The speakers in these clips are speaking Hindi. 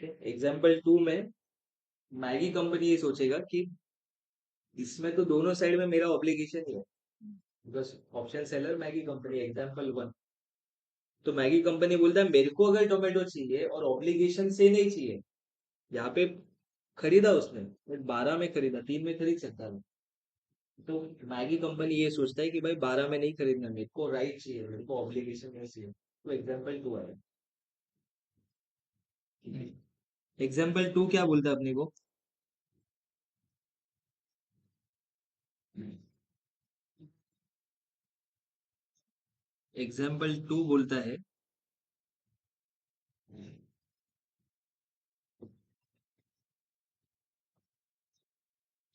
एग्जाम्पल 2 में मैगी कंपनी ये सोचेगा कि इसमें तो दोनों साइड में मेरा ऑब्लिगेशन ही है, because option seller Maggi company, example 1। तो मैगी कंपनी बोलता है मेरे को अगर टोमेटो चाहिए और ऑब्लिगेशन से नहीं चाहिए, यहाँ पे खरीदा उसने बट 12 में खरीदा, 3 में खरीद सकता था। तो मैगी कंपनी ये सोचता है कि भाई 12 में नहीं खरीदना, मेरे को राइट चाहिए, मेरे को ऑब्लिगेशन नहीं चाहिए। तो एग्जाम्पल 2 है। एग्जाम्पल 2 क्या बोलता है अपने को? एग्जाम्पल 2 बोलता है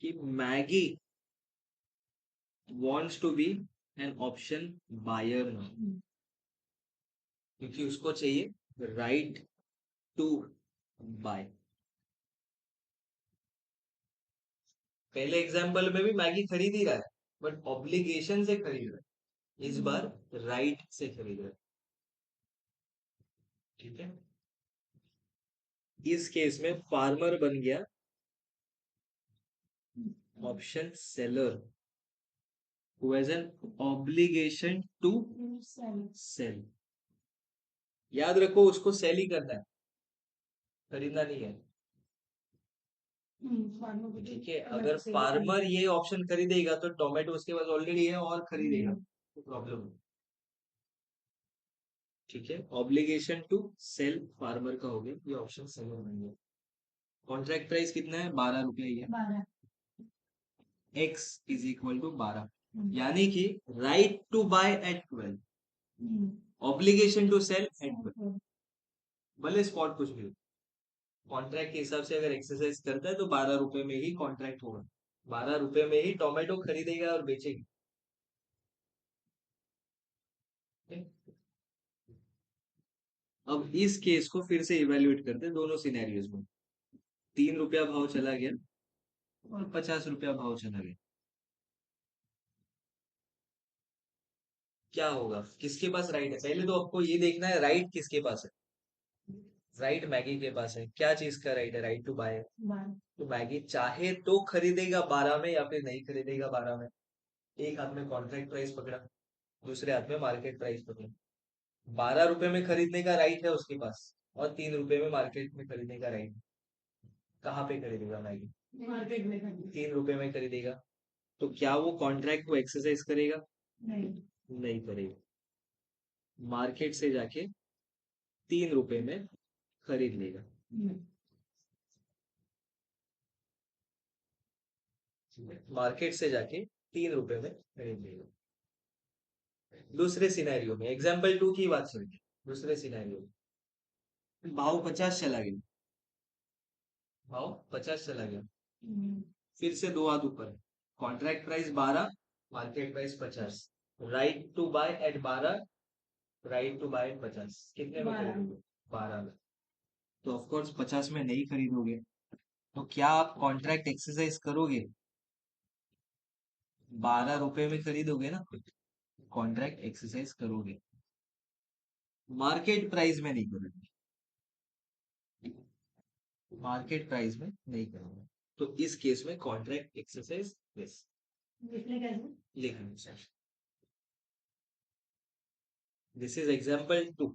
कि Maggi wants to be an option buyer now, क्योंकि उसको चाहिए राइट टू बाय। पहले एग्जाम्पल में भी मैगी खरीद ही रहा है बट ऑब्लिगेशन से खरीद रहा है, इस बार राइट से खरीद रहा है। ठीक है, इस केस में फार्मर बन गया option seller who has an obligation to sell। याद रखो उसको सेल ही करना है, खरीदना नहीं है। ठीक है, अगर फार्मर ये ऑप्शन खरीदेगा तो टोमेटो उसके पास ऑलरेडी है और खरीदेगा, तो प्रॉब्लम। ठीक है, ऑब्लिगेशन टू सेल फार्मर का हो गया, ये ऑप्शन सेलर बन गया। कॉन्ट्रैक्ट प्राइस कितना है? 12 रुपया ही है। एक्स इज इक्वल टू 12, यानी कि right to buy at 12, obligation to sell at 12, भले स्पॉट कुछ भी हो। कॉन्ट्रैक्ट के हिसाब से अगर एक्सरसाइज करता है तो 12 रुपए में ही कॉन्ट्रैक्ट होगा, 12 रुपए में ही टोमेटो खरीदेगा और बेचेगा। अब इस केस को फिर से इवेल्युएट करते हैं दोनों सिनेरियोज में। 3 रुपया भाव चला गया और 50 रुपया भाव चला गया, क्या होगा? किसके पास राइट है? पहले तो आपको ये देखना है राइट किसके पास है। राइट मैगी के पास है। क्या चीज का राइट है? Right to buy. तो मैगी चाहे तो खरीदेगा 12 में या फिर नहीं खरीदेगा 12 में। एक हाथ में कॉन्ट्रैक्ट प्राइस पकड़ा, दूसरे हाथ में मार्केट प्राइस पकड़ा। 12 रुपए में खरीदने का राइट है उसके पास और 3 रुपए में मार्केट में खरीदने का राइट। कहाँ पे खरीदेगा मैगी? मार्केट में। 3 रुपए में खरीदेगा, तो क्या वो कॉन्ट्रैक्ट को एक्सरसाइज करेगा? नहीं, नहीं करेगा। मार्केट से जाके 3 रुपए में खरीद लेगा। मार्केट से जाके 3 रुपए में खरीद लेगा। दूसरे सिनेरियो में, एग्जाम्पल 2 की बात सुनिए। दूसरे सिनेरियो में भाव 50 चला गया, भाव 50 चला गया, फिर से दो हाथ ऊपर है। Contract price 12, market price 50, right to buy at 12, right to buy at 50, कितने में खरीदोगे? 12 में। तो ऑफकोर्स 50 में नहीं खरीदोगे, तो क्या आप कॉन्ट्रैक्ट एक्सरसाइज करोगे? 12 रुपए में खरीदोगे ना, कॉन्ट्रैक्ट एक्सरसाइज करोगे, मार्केट प्राइस में नहीं करोगे। मार्केट प्राइस में नहीं करोगे, तो इस केस में कॉन्ट्रैक्ट एक्सरसाइज यस लिखना। This is example 2।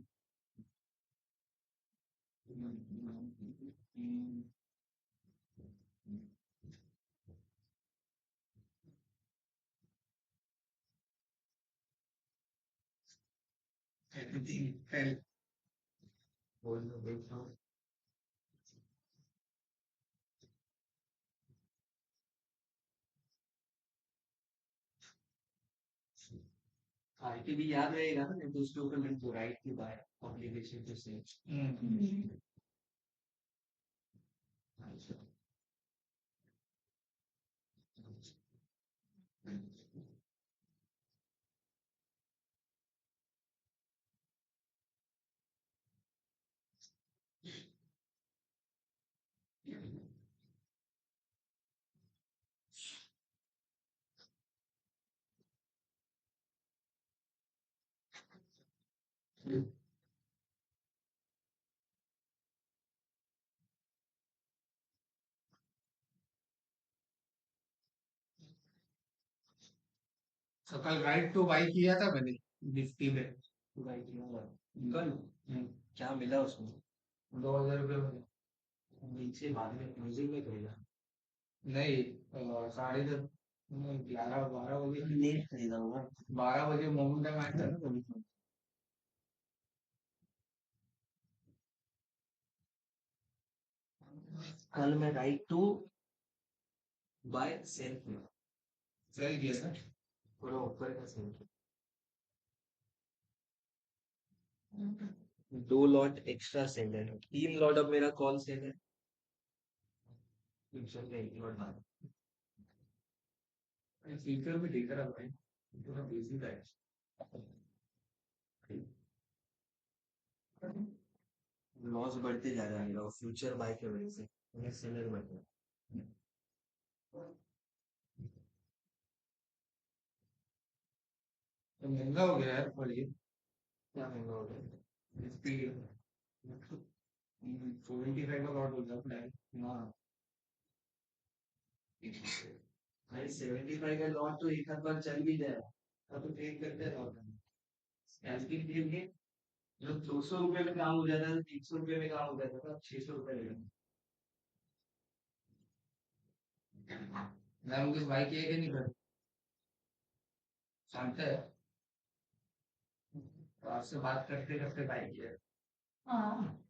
आईटी भी याद रहेगा ना, नहीं तो उसके ऊपर लिख दो right to buy obligation to sell. तो कल राइट टू बाई किया था मैंने निफ्टी में। भाई क्यों हुआ? कल क्या मिला उसमें? 2,000 रुपये। नीचे बाद में क्लोजिंग में करेगा। नहीं, 10:30, 11-12 बजे। लेट खरीदा होगा। 12 बजे मोमेंटम आया था ना कभी। कल मैं राइट टू बाय सेल किया। सेल किया था। पूरा ऊपर का सेल किया। 2 लॉट एक्स्ट्रा सेल है, 3 लॉट अब मेरा कॉल सेल है। फ्यूचर का 1 लॉट बाय। फ्यूचर में देख रहा भाई, थोड़ा बिजी था। लॉस बढ़ते जा रहा है मेरा फ्यूचर बाय की वजह से। मैं सेलर बन गया। तो महंगा हो गया यार पर ये क्या महंगा हो गया? निफ्टी 75 का लॉट हो जाता है। हाँ। भाई 75 का लॉट तो एक आध बार चल भी जाए, अब तो ट्रेड करते हैं लॉट में। एसपी के लिए जो 200 रुपए में काम हो जाता था, 300 रुपए में काम हो जाता था, 600 रुपए में। मैं मुझे भाई किए कि नहीं कर जानते हैं। तो आपसे बात करते करते भाई किया। हाँ,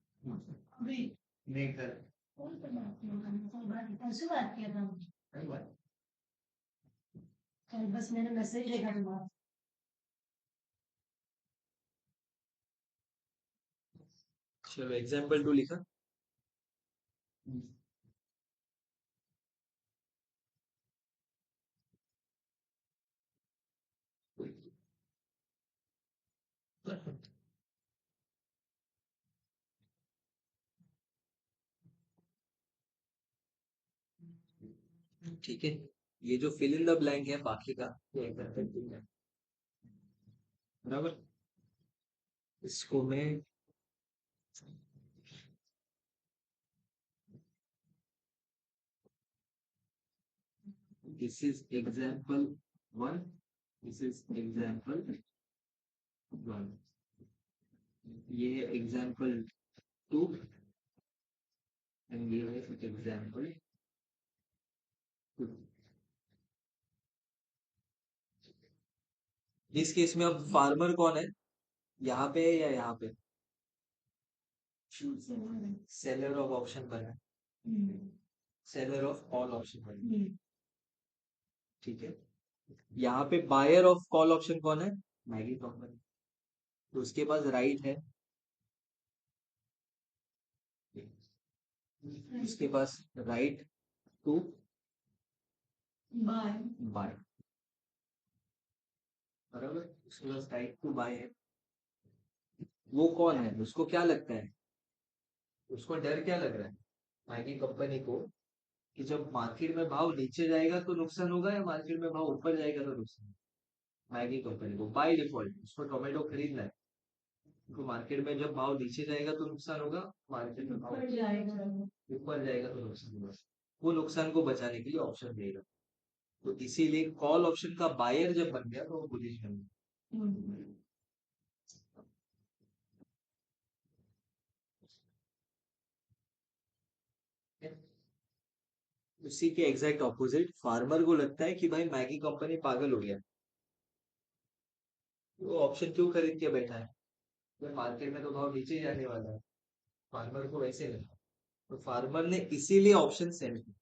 अभी नहीं कर कौन सा बात किया था? कल परसों बात किया था। कई बार कल बस मैंने मैसेज देखा था। चलो एग्जाम्पल 2 लिखा। ठीक है, ये जो फिल इन द ब्लैंक है बाकी का ये एग्जाम्पल 2 है। बराबर। इसको मैं this is example 1, this is example 1, ये है एग्जाम्पल 2 एंड ये है एग्जाम्पल 2। इस केस में अब फार्मर कौन है, यहाँ पे है या यहाँ पे? सेलर ऑफ ऑप्शन पर है, सेलर ऑफ ऑल ऑप्शन पर है। ठीक है, यहाँ पे बायर ऑफ कॉल ऑप्शन कौन है? Maggi company. तो उसके पास राइट है, उसके पास राइट टू बाय बाय। बराबर, उसके पास राइट टू बाय है। वो कौन है, उसको क्या लगता है, उसको डर क्या लग रहा है मैगी कंपनी को, कि जब मार्केट में भाव नीचे जाएगा तो नुकसान होगा या मार्केट में भाव ऊपर जाएगा तो नुकसान? मैगी कंपनी को बाय डिफॉल्ट उसको टोमेटो खरीदना है, तो मार्केट में जब भाव नीचे जाएगा तो नुकसान होगा, मार्केट में भाव ऊपर जाएगा। ऊपर जाएगा तो नुकसान होगा। वो नुकसान को बचाने के लिए ऑप्शन देगा। तो इसीलिए कॉल ऑप्शन का बायर जब बन गया तो वो बुलिश बन गया। उसी के एग्जैक्ट ऑपोजिट फार्मर को लगता है कि भाई मैगी कंपनी पागल हो गया, वो ऑप्शन क्यों खरीद के बैठा है, तो मार्केट में तो भाव नीचे ही जाने वाला है। फार्मर को वैसे लगा, तो फार्मर ने इसीलिए ऑप्शन सेल किया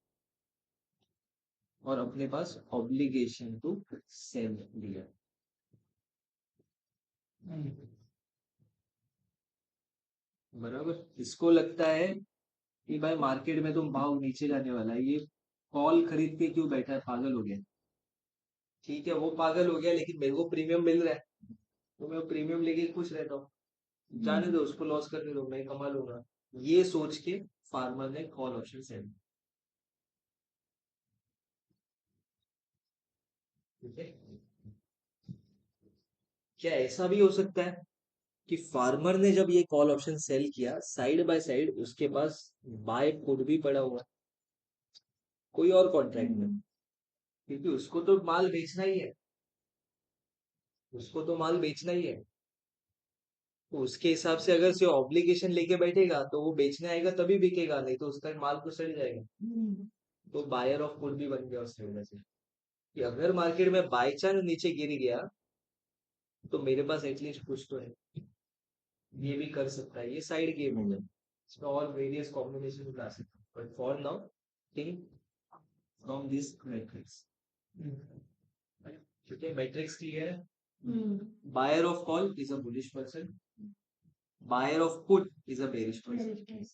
और अपने पास ऑब्लिगेशन टू सेल लिया। बराबर, इसको लगता है कि भाई मार्केट में तो भाव नीचे जाने वाला है, ये कॉल खरीद के क्यों बैठा है, पागल हो गया। ठीक है, वो पागल हो गया लेकिन मेरे को प्रीमियम मिल रहा है, तो मैं प्रीमियम लेके खुश रहता हूँ। जाने दो उसको, लॉस करने दो, मैं कमा लूंगा। ये सोच के फार्मर ने कॉल ऑप्शन सेल। ठीक है, क्या ऐसा भी हो सकता है कि फार्मर ने जब ये कॉल ऑप्शन सेल किया साइड बाय साइड उसके पास बाय पुट भी पड़ा हुआ है, कोई और कॉन्ट्रैक्ट में, क्योंकि उसको तो माल बेचना ही है। उसको तो माल बेचना ही है। तो उसके हिसाब से अगर से ऑब्लिगेशन लेके बैठेगा तो वो बेचने आएगा तभी बिकेगा, नहीं तो उसका माल तो सड़ जाएगा। तो बायर ऑफ पुट भी बन गया उसकी वजह से कि अगर मार्केट में बाई चांस नीचे गिर गया तो मेरे पास एटलीस्ट कुछ तो है, ये भी कर सकता है। ये साइड गेम हो गया, इसमें और वेरियस कॉम्बिनेशन ला सकते हैं, but for now think from this matrix. ठीक है, मैट्रिक्स क्लियर है। Buyer of call is a bullish person, buyer of put is a bearish person.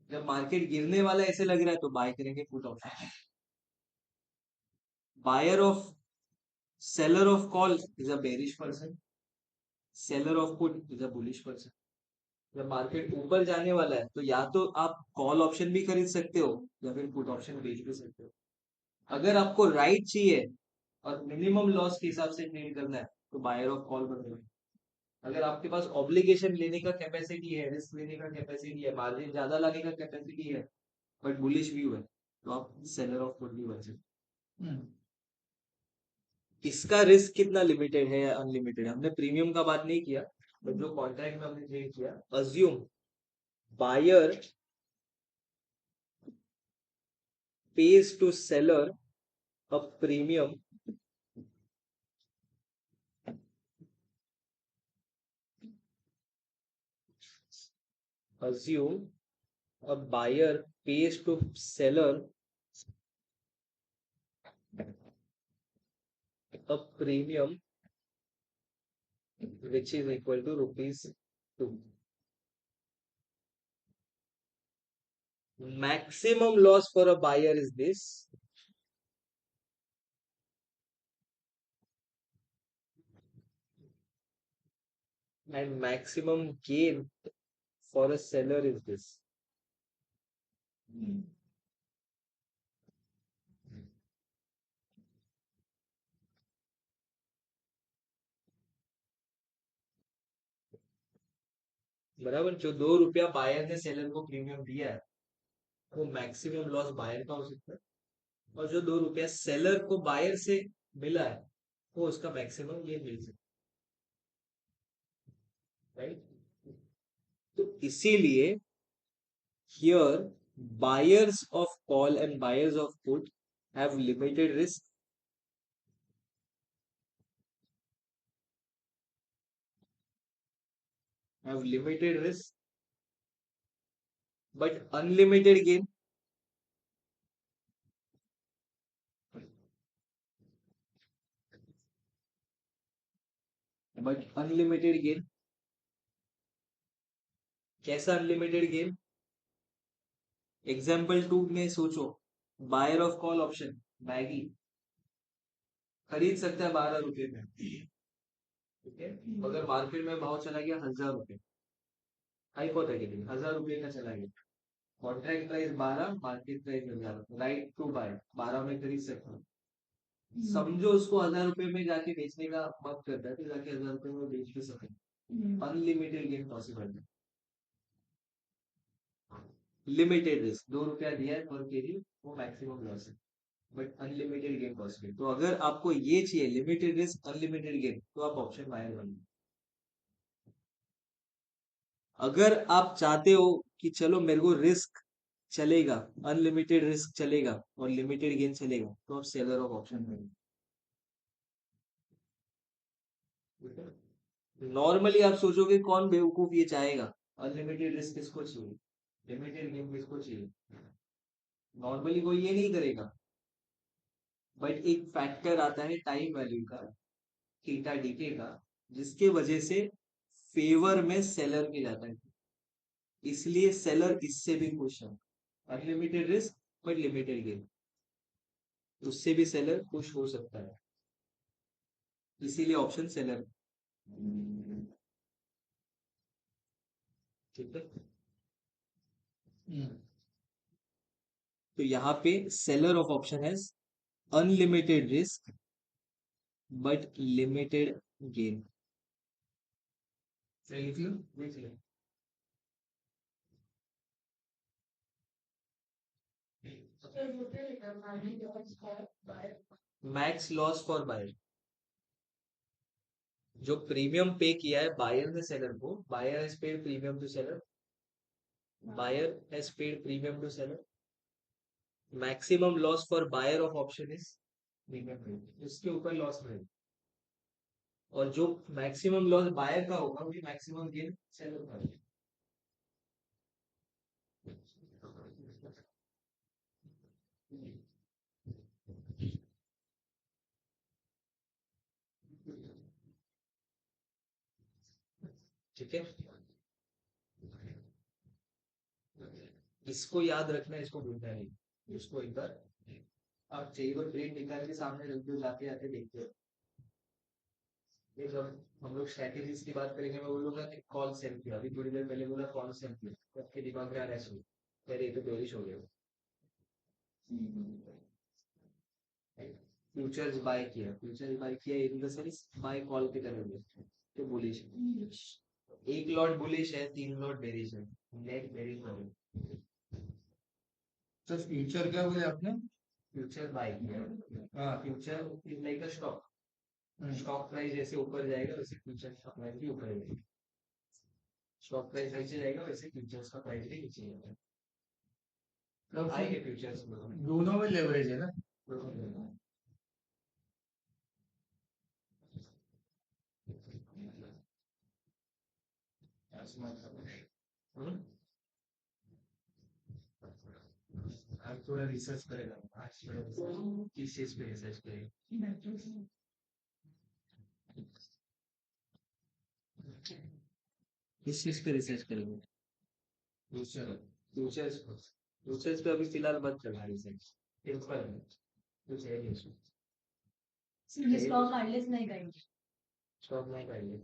जब मार्केट गिरने वाला ऐसे लग रहा है तो बाय करेंगे put option. Buyer of seller of call is a bearish person, seller of put is a bullish person. जब मार्केट ऊपर जाने वाला है तो या तो आप कॉल ऑप्शन भी खरीद सकते हो या फिर पुट ऑप्शन बेच भी सकते हो। अगर आपको राइट चाहिए और मिनिमम लॉस के हिसाब से ट्रेड करना है तो बायर ऑफ कॉल बनेगा। अगर आपके पास ऑब्लिगेशन लेने का कैपेसिटी है, रिस्क लेने का कैपेसिटी है, मार्जिन ज्यादा लाने का कैपेसिटी है, बट बुलिश व्यू है, तो आप सेलर ऑफ पुट भी बन सकते हैं। इसका रिस्क कितना लिमिटेड है या अनलिमिटेड है, हमने प्रीमियम का बात नहीं किया, बट जो कॉन्ट्रैक्ट में हमने ट्रेड किया, assume buyer pays to seller a premium assume a buyer pays to seller a premium which is equal to rupees 2. Maximum loss for a buyer is this, and maximum gain for a seller is this. बराबर, जो 2 रुपया बायर ने सेलर को प्रीमियम दिया है वो मैक्सिमम लॉस बायर का हो सकता है, और जो 2 रुपया सेलर को बायर से मिला है वो उसका मैक्सिमम गेन मिल सकता है, राइट। तो इसीलिए here buyers of call and buyers of put have limited risk, but unlimited gain, but unlimited gain। कैसा अनलिमिटेड गेन? एग्जाम्पल 2 में सोचो, buyer of call option Maggi खरीद सकता है 12 रुपए में, ठीक है, अगर मार्केट में भाव चला गया 1000 रुपए, हाइपोथेटिकली 1000 रुपए का चला गया, contract price 12, market price 1000, right to buy 12 में खरीद सकता हूँ। समझो उसको 1000 रुपए में जाके बेचने का मन करता है तो जाके 1000 रुपए में बेच भी सकते हैं। अनलिमिटेड गेन पॉसिबल है, लिमिटेड रिस्क, 2 रुपया दिया है पर केजी, वो मैक्सिमम लॉस है, बट अनलिमिटेड गेन पॉसिबल। तो अगर आपको ये चाहिए लिमिटेड रिस्क अनलिमिटेड गेन तो आप ऑप्शन बायर बनिए। अगर आप चाहते हो कि चलो मेरे को रिस्क चलेगा, अनलिमिटेड रिस्क चलेगा और लिमिटेड गेन चलेगा, तो आप सेलर ऑफ ऑप्शन बनिए। नॉर्मली आप सोचोगे कौन बेवकूफ ये चाहेगा, अनलिमिटेड रिस्क किसको चाहिए, लिमिटेड गेन किसको चाहिए, नॉर्मली कोई ये नहीं करेगा। बट एक फैक्टर आता है टाइम वैल्यू का, थीटा डीके का, जिसके वजह से फेवर में सेलर के जाता है, इसलिए सेलर इससे भी खुश है। Unlimited risk but limited gain, उससे भी सेलर खुश हो सकता है, इसीलिए ऑप्शन सेलर। ठीक है, तो यहाँ पे सेलर ऑफ ऑप्शन है unlimited risk but limited gain. लिख लो, लिख लो। मैक्स लॉस फॉर बायर, जो प्रीमियम पे किया है बायर ने सेलर को, buyer has paid premium to seller, buyer has paid premium to seller, maximum loss for buyer of option is premium, उसके ऊपर लॉस रहेगा, और जो मैक्सिमम लॉस बायर का होगा वही मैक्सिमम गेन सेलर का होगा। ठीक है, इसको याद रखना, इसको भूलना नहीं, इसको एक बार आप चाहिए तो प्रिंट निकाल के सामने रख दो, जाते जाते देखते हो। ये जब हम लोग स्ट्रैटेजीज की बात करेंगे, मैं बोलूंगा कि कॉल सेल किया, अभी थोड़ी देर पहले बोला कॉल सेल किया, तो आपके दिमाग में आ रहा है सुन, अरे ये तो बेरिश हो गया, फ्यूचर्स बाय किया, फ्यूचर्स बाय किया in the sense buy call के तरह में, तो बुलिश एक लॉट बुलिश है, 3 लॉट बेरिश है, नेट बेरिश हो गई। तो फ्यूचर क्या बोले आपने? फ्यूचर बाय किया, हाँ। Future is like a stock, stock price जैसे ऊपर जाएगा वैसे फ्यूचर का प्राइस भी ऊपर जाएगा, स्टॉक प्राइस नीचे जाएगा वैसे फ्यूचर्स का प्राइस भी नीचे जाएगा, तो आएंगे फ्यूचर्स में। दोनों में लेवरेज है ना? हम्म? आप थोड़ा रिसर्च करेगा आज किस चीज पे रिसर्च करेंगे, किस चीज पे रिसर्च करेंगे, फ्यूचर। फ्यूचर्स पे, फ्यूचर्स पे अभी फिलहाल मत करना रिसर्च, सिंपल है, कुछ है नहीं उसमें, स्टॉक काढलेच नाही काही. स्टॉक नहीं करेंगे,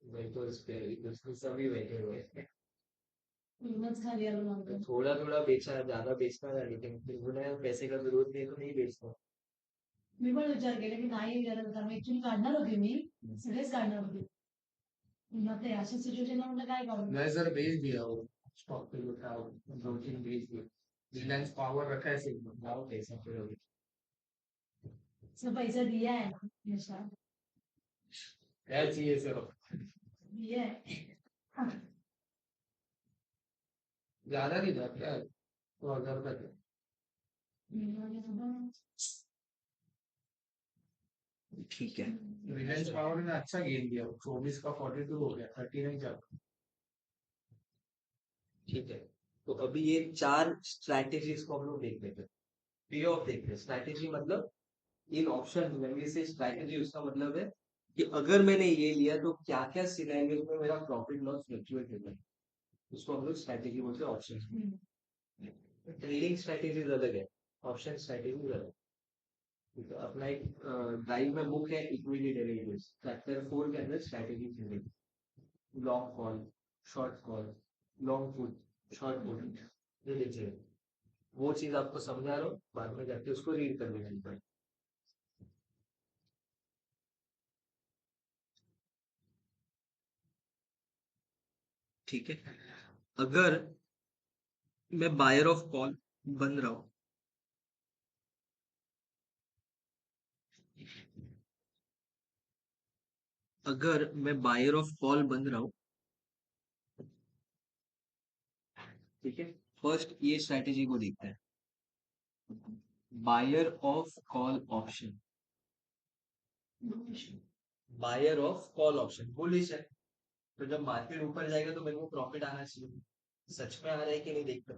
वही तो इस पे इसमें सभी बैठे हुए हैं, खाली आलो लागलो. थोड़ा थोड़ा बेचा, ज्यादा बेचना है, लेकिन फिर बोला यार पैसे का जरूरत नहीं है तो नहीं बेचता। मी पण विचार केला की नाही गरज होता, मी ऍक्च्युली काढणार होते, मी सगळेच काढणार होते. मग ते अशा सिच्युएशन म्हटलं काय करू. मैं सर भेज दिया वो स्टॉक पे उठा, 2-3 भेज दिए. रिलायंस पावर रखा है सिर्फ. लाओ पैसा फिर अभी, सर पैसा दिया है ना हमेशा. क्या चाहिए सर? दिया है. हाँ. ज्यादा नहीं था क्या? 2,000 का था. ठीक है, रिलायंस पावर ने अच्छा गेन दिया, 24 का 42 हो गया, 30 नहीं जाता. ठीक है, तो अभी ये 4 स्ट्रैटेजीज को हम लोग देख लेते हैं, पे ऑफ देखते हैं, स्ट्रैटेजी मतलब इन ऑप्शन में से स्ट्रैटेजी, उसका मतलब है कि अगर मैंने ये लिया तो क्या क्या सिनेरियो में मेरा प्रॉफिट लॉस फ्लक्चुएट होता है, उसको हम लोग स्ट्रैटेजी बोलते हैं, ऑप्शन। ट्रेडिंग स्ट्रैटेजीज अलग है, ऑप्शन स्ट्रैटेजीज अलग है। ठीक है, अपना एक ड्राइव में बुक है इक्विटी डेरिवेटिव्स, चैप्टर 4 के अंदर strategy trading, long call, short call, long put, short put, ये देखिए, वो चीज आपको समझा रहा हूँ, बाद में जाके उसको रीड कर लेना। ठीक है, अगर मैं बायर ऑफ कॉल बन रहा हूं, अगर मैं बायर ऑफ कॉल बन रहा हूं, ठीक है, फर्स्ट ये स्ट्रैटेजी को देखते हैं, buyer of call option, buyer of call option bullish है, तो जब मार्केट ऊपर जाएगा तो मेरे को प्रॉफिट आना चाहिए, सच में आ रहा है कि नहीं देखता।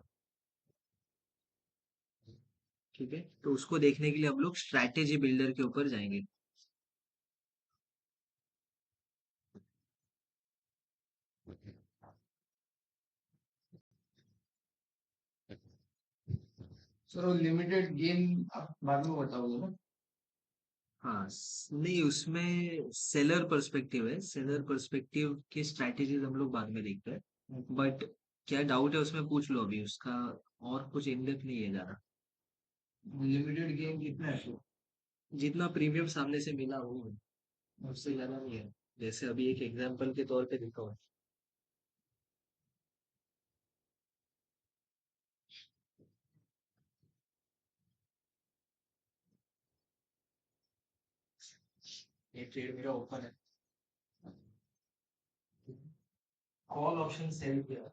ठीक है, तो उसको देखने के लिए हम लोग स्ट्रैटेजी बिल्डर के ऊपर जाएंगे। सर वो लिमिटेड गेन आप बाद में बताओगे ना? हाँ, नहीं उसमें सेलर पर्सपेक्टिव है, सेलर पर्सपेक्टिव की स्ट्रैटेजीज हम लोग बाद में देखते हैं, बट क्या डाउट है उसमें पूछ लो, अभी उसका और कुछ इन डेप्थ नहीं है ज्यादा, लिमिटेड गेन कितना है? जितना प्रीमियम सामने से मिला वो है, उससे ज्यादा नहीं है, जैसे अभी एक एग्जांपल के तौर पे देखा हुआ। ये ट्रेड मेरा ओपन है, कॉल ऑप्शन सेल किया,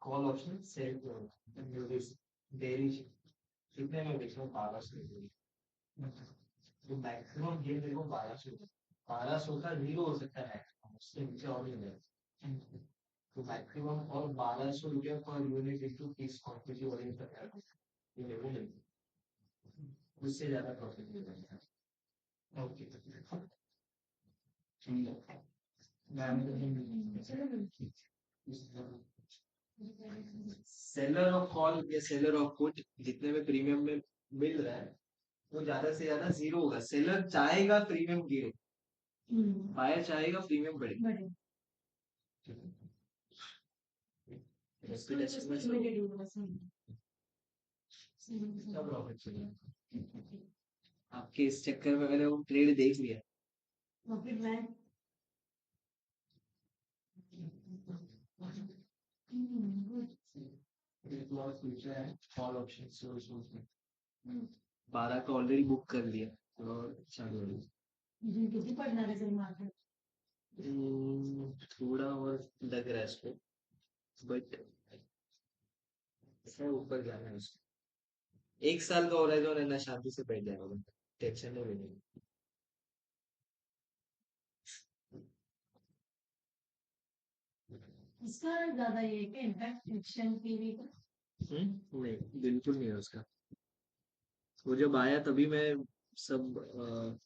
कॉल ऑप्शन सेल किया, डेली कितने में बेच रहा हूँ, 1200, तो मैक्सिमम गेन मेरे को 1200, 1200 का जीरो हो सकता है, उसके नीचे और नहीं है, तो मैक्सिमम और 1200 रुपया पर यूनिट इंटू 30 क्वांटिटी और ये तक है, ये मेरे को मिलता है, उससे ज्यादा प्रॉफिट नहीं बनता है। ओके, ठीक है, सेलर ऑफ कॉल या सेलर ऑफ पुट जितने में प्रीमियम में मिल रहा है वो ज्यादा से ज्यादा जीरो होगा, सेलर चाहेगा प्रीमियम गिरे, बायर चाहेगा प्रीमियम बढ़े, बढ़े। रेपुटेशन में सब लिमिटेड होगा सही। प्रॉफिट चाहिए, आपके इस चक्कर में मैंने वो ट्रेड देख लिया, तो फिर मैं फ्यूचर है कॉल ऑप्शन 12 का ऑलरेडी बुक कर लिया और चालू है। किसी पढ़ना रिजल्ट मार्केट थोड़ा और लग रहा है इसको, बट ऊपर जाना है उसको, 1 साल का हो रहा है जो ना, शांति से बैठ जाएगा बंदा, टेंशन नहीं लेनी। इसका ज्यादा ये है इम्पैक्ट एक्शन टीवी का। नहीं, बिल्कुल नहीं है उसका, वो जब आया तभी मैं सब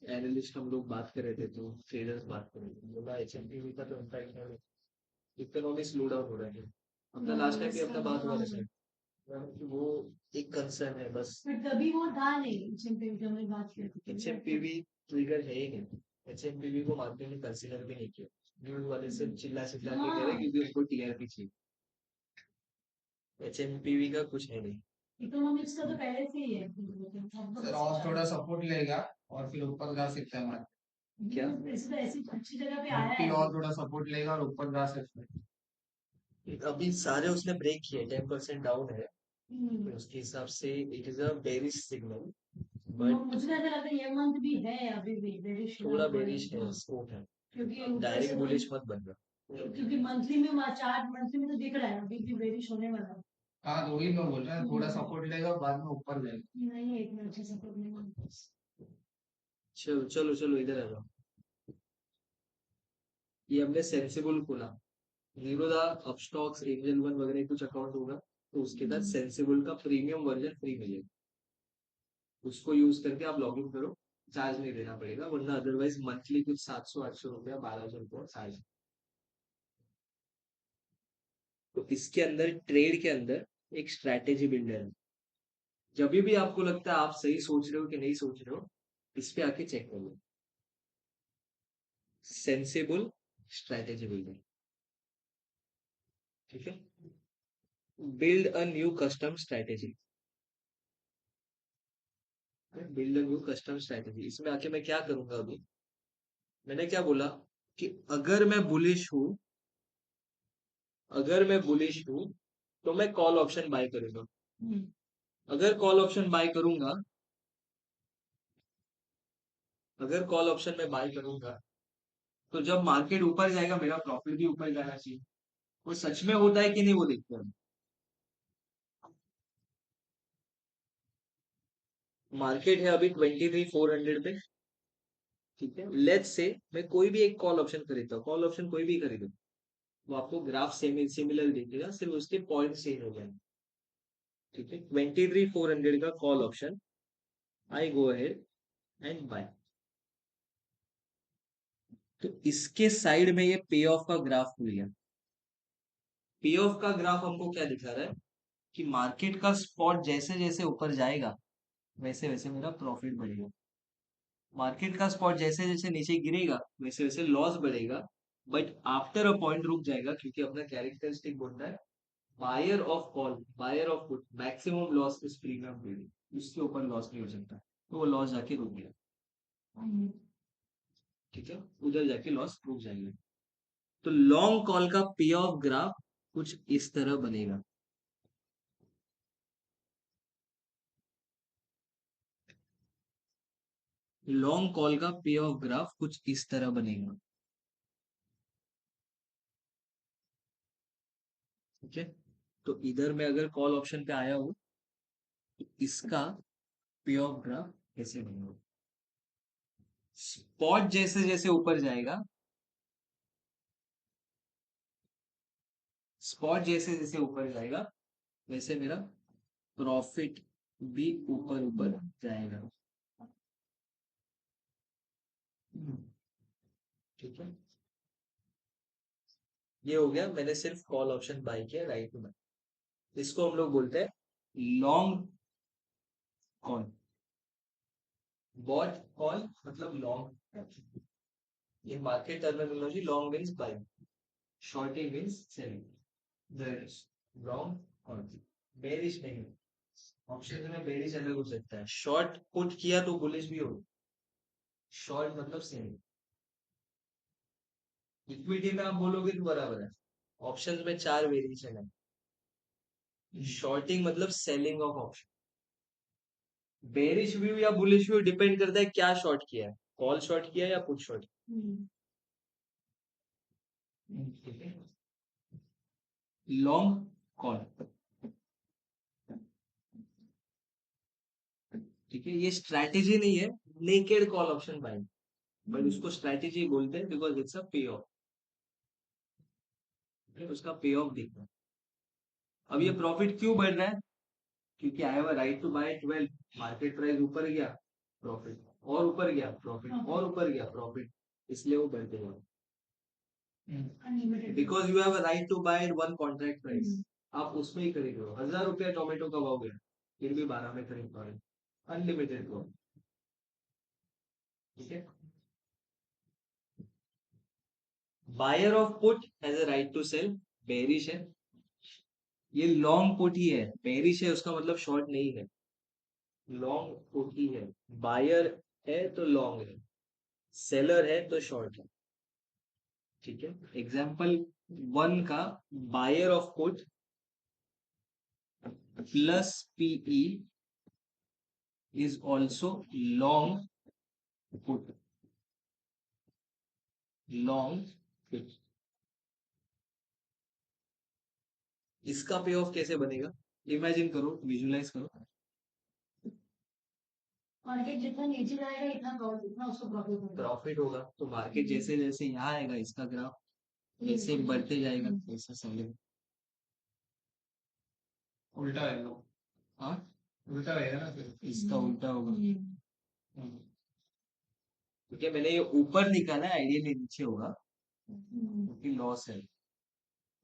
एनालिस्ट हम लोग बात कर रहे थे, तो ट्रेडर्स बात कर रहे थे, बोला एचएमपी का तो इम्पैक्ट इकोनॉमी स्लो डाउन हो रहा है, अपना लास्ट टाइम भी अपना बात हुआ था सर, कि वो एक कंसर्न है बस, बट तभी वो था नहीं चैंपियन की हमने बात की थी। एचएमपीवी ट्रिगर है ही नहीं, एचएमपीवी को मार्केट ने कंसीडर भी नहीं किया, न्यूज वाले से चिल्ला चिल्ला के कह रहे क्योंकि उनको टीआरपी चाहिए, एचएमपीवी का कुछ है नहीं। इकोनॉमिक्स का तो पहले से ही है सर और थोड़ा सपोर्ट लेगा और फिर ऊपर जा सकते हैं हमारे। क्या ऐसे तो ऐसी अच्छी जगह पे आया निफ्टी है। और थोड़ा सपोर्ट लेगा और ऊपर जा सकते हैं। अभी सारे उसने ब्रेक किए, 10% डाउन है, हम्म, तो उसके हिसाब से it is a bearish signal, but मुझे तो ऐसा लगता है ये मंथ भी है अभी भी बेरिश थोड़ा बेरिश है, स्कोप है, क्योंकि डायरेक्ट बुलिश मत बन रहा। क्योंकि मंथली में चार्ट मंथली में तो दिख रहा है अभी भी बेरिश होने वाला है। हाँ तो वही मैं बोल रहा हूँ, थोड़ा सपोर्ट लेगा और बाद में ऊपर जाएगा। नहीं एक मिनट से सपोर्ट नहीं होगा। चलो चलो चलो इधर आ जाओ, ये हमने सेंसिबल खोला, जीरोधा अपस्टॉक्स एंजल वन वगैरह कुछ अकाउंट होगा, तो उसके साथ सेंसिबल का प्रीमियम वर्जन फ्री मिलेगा, उसको यूज करके आप लॉग इन करो, चार्ज नहीं देना पड़ेगा, वरना अदरवाइज मंथली कुछ 700-800 रुपया, 1200 रुपया चार्ज। तो इसके अंदर ट्रेड के अंदर एक स्ट्रैटेजी बिल्डर है, जब भी आपको लगता है आप सही सोच रहे हो कि नहीं सोच रहे हो, इस पे आके चेक कर लो, सेंसेबल स्ट्रैटेजी बिल्डर, ठीक है, build a new custom strategy, build a new custom strategy, इसमें आके मैं क्या करूंगा अभी, मैंने क्या बोला कि अगर मैं बुलिश हूं, अगर मैं बुलिश हूं तो मैं कॉल ऑप्शन बाय करूंगा, अगर कॉल ऑप्शन बाय करूंगा, अगर कॉल ऑप्शन में बाय करूंगा, तो जब मार्केट ऊपर जाएगा मेरा प्रॉफिट भी ऊपर जाना चाहिए, वो सच में होता है कि नहीं वो देखते हैं, मार्केट है अभी 23,400 पे, ठीक है, लेट्स से मैं कोई भी एक कॉल ऑप्शन खरीदता हूँ, कॉल ऑप्शन कोई भी खरीदो, वो आपको ग्राफ सिमिलर दिखेगा, सिर्फ उसके पॉइंट चेंज हो जाएंगे, ठीक है, 23,400 का call option, I go ahead and buy, तो इसके साइड में ये पे ऑफ का ग्राफ खुल गया, पे ऑफ का ग्राफ हमको क्या दिखा रहा है कि मार्केट का स्पॉट जैसे जैसे ऊपर जाएगा वैसे वैसे मेरा प्रॉफिट बढ़ेगा, मार्केट का स्पॉट जैसे जैसे नीचे गिरेगा वैसे वैसे लॉस बढ़ेगा, बट आफ्टर अ पॉइंट रुक जाएगा, क्योंकि अपना कैरेक्टरिस्टिक बोलता है buyer of call, buyer of put maximum loss is premium trading, उसके ऊपर लॉस नहीं हो सकता, तो वो लॉस जाके रुक गया, ठीक है, उधर जाके लॉस रुक जाएंगे, तो लॉन्ग कॉल का पे ऑफ ग्राफ कुछ इस तरह बनेगा, लॉन्ग कॉल का पे ऑफ ग्राफ कुछ इस तरह बनेगा। ठीक है, तो इधर मैं अगर कॉल ऑप्शन पे आया हूं तो इसका पे ऑफ ग्राफ ऐसे बनेगा। स्पॉट जैसे जैसे ऊपर जाएगा, स्पॉट जैसे जैसे ऊपर जाएगा वैसे मेरा प्रॉफिट भी ऊपर ऊपर जाएगा। ठीक है, ये हो गया, मैंने सिर्फ कॉल ऑप्शन बाय किया राइट में। इसको हम लोग बोलते हैं लॉन्ग कॉल। बॉट कॉल मतलब लॉन्ग, ये market terminology. Long means buy, shorting means selling. Bearish, long call. Bearish नहीं, ऑप्शन में बेरिश अलग हो सकता है। शॉर्ट पुट किया तो बुलिश भी हो, शॉर्ट मतलब सेलिंग। इक्विटी में आप बोलोगे तो बराबर है, ऑप्शंस में 4 वेरिएशन है। शॉर्टिंग मतलब selling of option. Bearish view या बुलिश व्यू डिपेंड करता है क्या शॉर्ट किया है, कॉल शॉर्ट किया है या पुट शॉर्ट। ठीक है, लॉन्ग कॉल। ठीक है, ये स्ट्रैटेजी नहीं है, naked call option buying, but उसको स्ट्रैटेजी बोलते हैं बिकॉज इट्स अ पे ऑफ। उसका पे ऑफ देखना है। अब ये प्रॉफिट क्यों बढ़ रहा है, क्योंकि I have a right to buy 12, market price ऊपर गया प्रॉफिट, और ऊपर गया प्रॉफिट, और ऊपर गया प्रॉफिट, इसलिए वो बढ़ते गए। Because you have a right to buy one contract price, आप उसमें ही खरीद रहे हो। 1000 रुपया टोमेटो का भाव गया, फिर भी 12 में खरीद पा रहे, अनलिमिटेड को। ठीक है, buyer of put has a right to sell, bearish है। ये लॉन्ग पुट ही है, बेरिश है उसका मतलब शॉर्ट नहीं है, लॉन्ग पुट ही है। बायर है तो लॉन्ग है, सेलर है तो शॉर्ट है। ठीक है, एग्जाम्पल 1 का buyer of put plus PE is also long put, long put. इसका पे ऑफ कैसे बनेगा, इमेजिन करो, विजुलाइज करो। मार्केट जितना नीचे जाएगा इतना उतना उसको प्रॉफिट होगा। प्रॉफिट होगा तो मार्केट जैसे जैसे यहाँ आएगा इसका ग्राफ जैसे बढ़ते जाएगा वैसे सेलिंग। उल्टा है वो, हाँ, उल्टा रहेगा ना फिर। इसका उल्टा होगा। क्योंकि मैंने ये ऊपर निकाला है, आइडियली नीचे होगा क्योंकि लॉस है,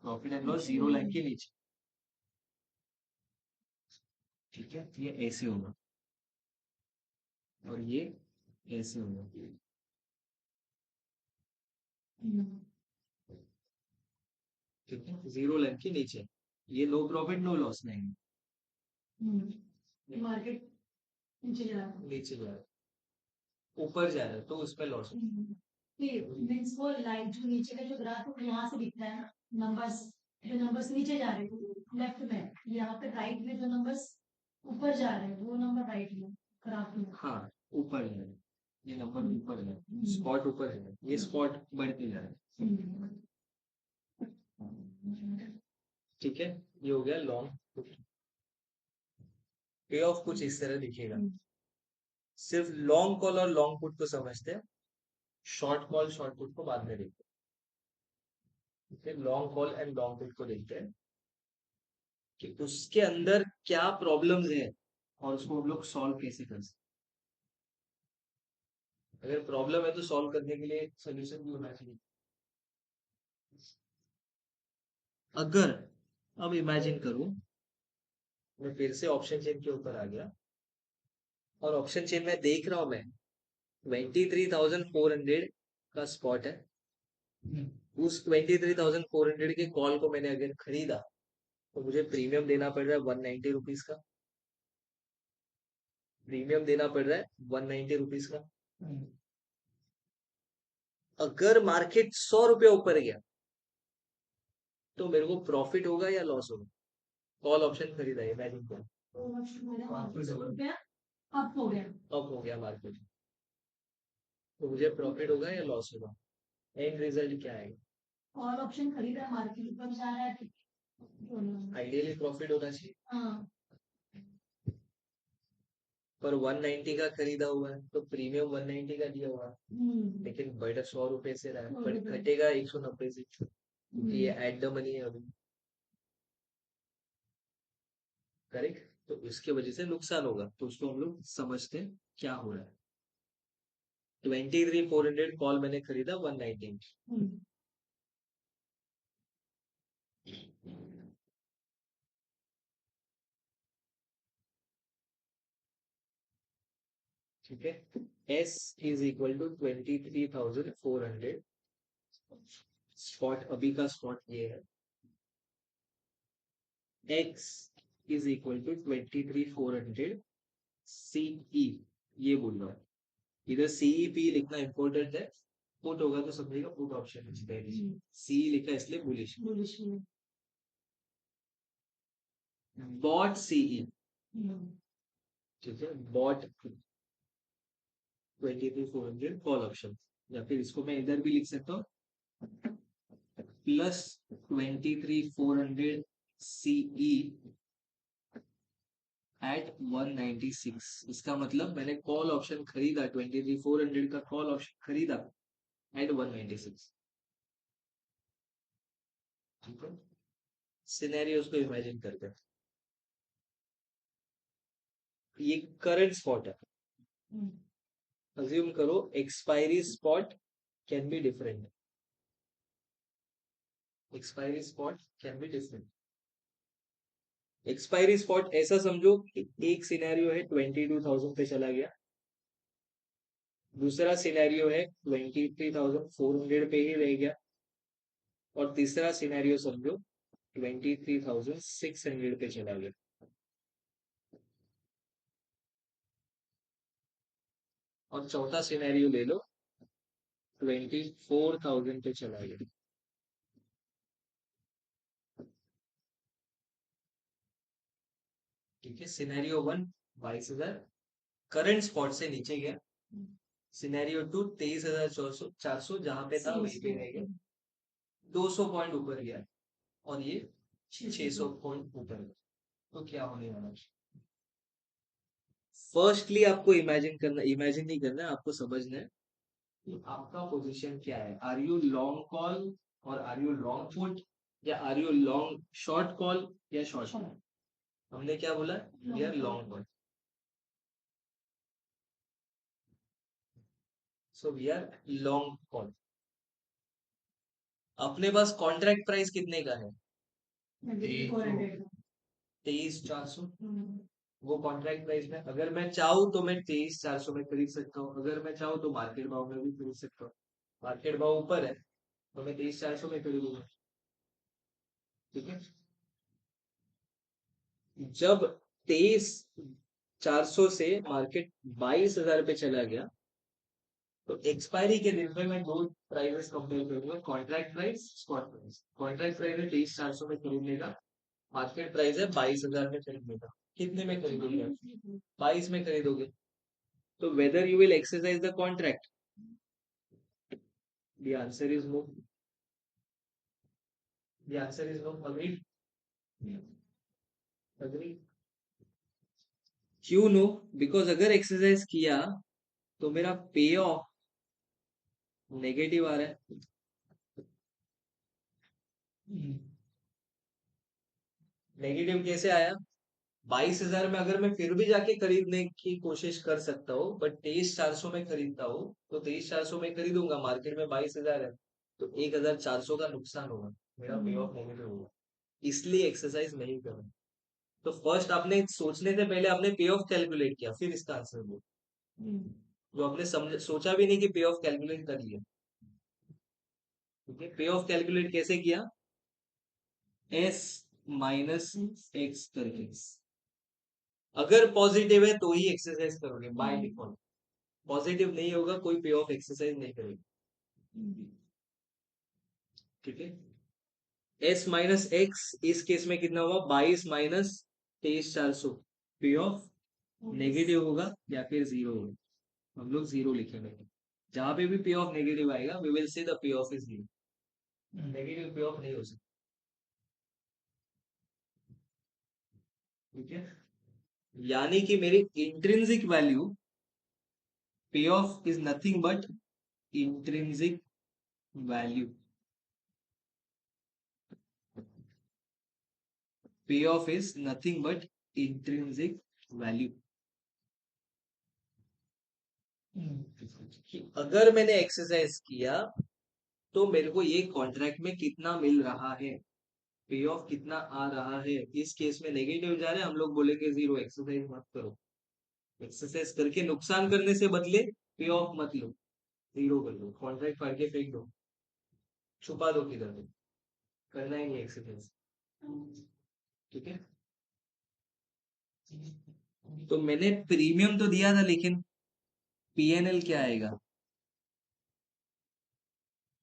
profit and loss zero line के नीचे। ठीक है, ये ऐसे होगा और ये ऐसे होगा। ठीक है, जीरो लाइन के नीचे, ये नो प्रॉफिट नो लॉस नहीं, मार्केट नीचे जा रहा है, नीचे जा रहा है, ऊपर जा रहा है तो उसमें लॉस है। मीन्स वो लाइन जो नीचे का जो ग्राफ है वो यहाँ से दिखता है ना, नंबर्स जो नंबर्स नीचे जा रहे हैं लेफ्ट में, यहाँ पे राइट में जो नंबर्स ऊपर जा रहे हैं वो नंबर राइट में ग्राफ में। हाँ, ऊपर है, ये नंबर ऊपर है, स्पॉट ऊपर है, ये स्पॉट बढ़ते जा रहा है। ठीक है, ये हो गया लॉन्ग। पे ऑफ कुछ इस तरह दिखेगा। सिर्फ लॉन्ग कॉल और लॉन्ग पुट को समझते हैं, शॉर्ट कॉल शॉर्ट पुट को बाद में देखते हैं। फिर long call and long put को देखते हैं कि उसके अंदर क्या प्रॉब्लम्स है और उसको हम लोग सॉल्व कैसे कर सकते हैं। अगर प्रॉब्लम है तो सॉल्व करने के लिए सोल्यूशन भी होना चाहिए। अगर अब इमेजिन करूं, मैं फिर से ऑप्शन चेन के ऊपर आ गया और ऑप्शन चेन में देख रहा हूं मैं 23,400 का स्पॉट है। उस 23,400 के कॉल को मैंने अगर खरीदा तो मुझे प्रीमियम देना पड़ रहा है 190 रुपीज का, प्रीमियम देना पड़ रहा है 190 रुपीज का। अगर मार्केट 100 रुपया ऊपर गया तो मेरे को प्रॉफिट होगा या लॉस होगा, कॉल ऑप्शन खरीदा है, इमेजिन करो। तो ₹100 अप हो गया। अब हो गया मार्केट, तो मुझे प्रॉफिट होगा या लॉस होगा? एंड रिजल्ट क्या है? और ऑप्शन खरीदा मार्केट पर जा रहा है आइडियली प्रॉफिट होना चाहिए, हाँ पर 190 का खरीदा हुआ है तो प्रीमियम 190 का दिया हुआ है, लेकिन बढ़ 100 रुपए से रहा है, बट घटेगा 190 से, क्योंकि ये एट द मनी है अभी। करेक्ट, तो इसके वजह से नुकसान होगा, तो उसको हम लोग समझते हैं क्या हो रहा है। 23,400 कॉल मैंने खरीदा 190। ठीक है, S is equal to 23,400, spot अभी का स्पॉट ये है। X is equal to 23,400 CE, ये बोल रहा है। इधर CEP लिखना इंपॉर्टेंट है, पुट होगा तो समझेगा, पुट ऑप्शन सी लिखा है इसलिए बुलिश। बॉट CE, ठीक है, बॉट 23,400 कॉल ऑप्शन, या फिर इसको मैं इधर भी लिख सकता हूँ, प्लस 23,400 CE एट 196। इसका मतलब मैंने कॉल ऑप्शन खरीदा, 23,400 का कॉल ऑप्शन खरीदा एट 196। ठीक है, सिनेरियोस को इमेजिन करते हैं। ये करंट स्पॉट है, अज्यूम करो expiry spot can be different, expiry spot can be different. Expiry spot ऐसा समझो कि एक सिनेरियो है 22,000 पे चला गया, दूसरा सिनेरियो है 23,400 पे ही रह गया, और तीसरा सिनेरियो समझो 23,600 पे चला गया। और चौथा सिनेरियो ले लो, 24,000 पे चला गया। ठीक है, सिनेरियो 1 22,000 करंट स्पॉट से नीचे गया, सिनेरियो 2 23,400 जहां पे था वहीं पे रह गया, 200 पॉइंट ऊपर गया, और ये 600 पॉइंट ऊपर गया। तो क्या होने वाला है? फर्स्टली आपको इमेजिन नहीं करना है, आपको समझना है कि आपका पोजीशन क्या है। आर यू लॉन्ग कॉल और आर यू लॉन्ग पुट, या are you long short call या शॉर्ट पुट? हमने क्या बोला? We are long call, so we are long call. अपने पास कॉन्ट्रैक्ट प्राइस कितने का है? 23,400। वो कॉन्ट्रैक्ट प्राइस में अगर मैं चाहूँ तो मैं 23,400 में खरीद सकता हूँ, अगर मैं चाहूँ तो मार्केट भाव में भी खरीद सकता हूँ। मार्केट भाव ऊपर है तो मैं 23,400 में खरीदूंगा। ठीक है, जब 23,400 से मार्केट 22,000 पे चला गया, तो एक्सपायरी के दिन में मैं दो प्राइसेस कंपेयर करूंगा, contract price, spot price. Contract price है 23,400 में खरीदने का, मार्केट प्राइस है 22,000 में खरीदने का। कितने में खरीदोगे? 22 में खरीदोगे, तो whether you will exercise the contract? The answer is no, the answer is no. Agree? Agree? क्यों नो? बिकॉज अगर एक्सरसाइज किया तो मेरा पे ऑफ नेगेटिव आ रहा है। नेगेटिव कैसे आया? 22,000 में अगर मैं फिर भी जाके खरीदने की कोशिश कर सकता हूँ, बट 23,400 में खरीदता हूँ, तो 23,400 में खरीदूंगा, मार्केट में 22,000 है, तो 1,400 का नुकसान होगा, मेरा पे ऑफ नेगेटिव होगा, इसलिए एक्सरसाइज नहीं करना। तो फर्स्ट आपने सोचने से पहले आपने पे ऑफ कैलकुलेट किया, फिर इसका आंसर दो, जो आपने समझ सोचा भी नहीं कि पे ऑफ कैलकुलेट कर लिया। ठीक है, पे ऑफ कैलकुलेट कैसे किया? S माइनस एक्स करके। अगर पॉजिटिव है तो ही एक्सरसाइज करोगे बाय डिफॉल्ट, पॉजिटिव नहीं होगा कोई पे ऑफ एक्सरसाइज नहीं करेगी। ठीक है, S माइनस एक्स इस केस में कितना हुआ? 22 माइनस 23,400, पे ऑफ नेगेटिव होगा या फिर जीरो होगा, हम लोग जीरो लिखेंगे। जहां पे भी पे ऑफ नेगेटिव आएगा we will say the payoff is zero, negative payoff नहीं हो सकता, ठीक है। यानी कि मेरी intrinsic value payoff is nothing but intrinsic value, payoff is nothing but intrinsic value. कि अगर मैंने एक्सरसाइज किया तो मेरे को ये कॉन्ट्रैक्ट में कितना मिल रहा है, पे ऑफ कितना आ रहा है। इस केस में नेगेटिव जा रहे हैं, हम लोग बोलेंगे जीरो, एक्सरसाइज मत करो, एक्सरसाइज करके नुकसान करने से बदले पे ऑफ मत लो, जीरो कर दो, कॉन्ट्रैक्ट फाड़ के फेंक दो, छुपा दो किधर दो, करना ही नहीं एक्सरसाइज, ठीक है। तो मैंने प्रीमियम तो दिया था, लेकिन पीएनएल क्या आएगा,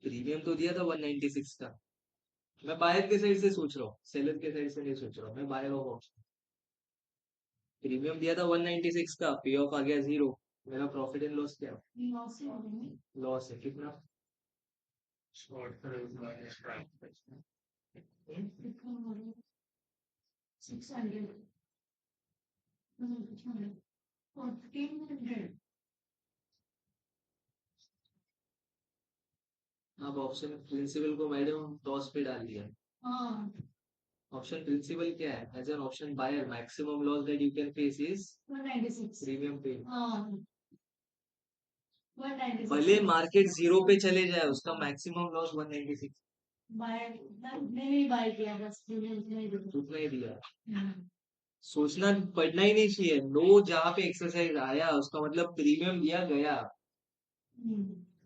प्रीमियम तो दिया था 196 का। मैं बायर के साइड से सोच रहा हूँ, सेलर के साइड से नहीं सोच रहा हूँ, मैं बायर ऑफ ऑप्शन। प्रीमियम दिया था 196 का, पे ऑफ आ गया जीरो, मेरा प्रॉफिट एंड लॉस क्या, लॉस है कितना, अब ऑप्शन प्रिंसिपल को मैडम टॉस पे डाल दिया। ऑप्शन प्रिंसिपल क्या है, as an option buyer maximum loss that you can face is 196। Premium pay. 196 भले मार्केट जीरो पे चले जाए, उसका मैक्सिमम लॉस 196, मैंने भी बाय किया, बस नहीं उतना ही दिया। सोचना पड़ना ही नहीं चाहिए, नो जहाँ पे एक्सरसाइज आया उसका मतलब प्रीमियम दिया गया,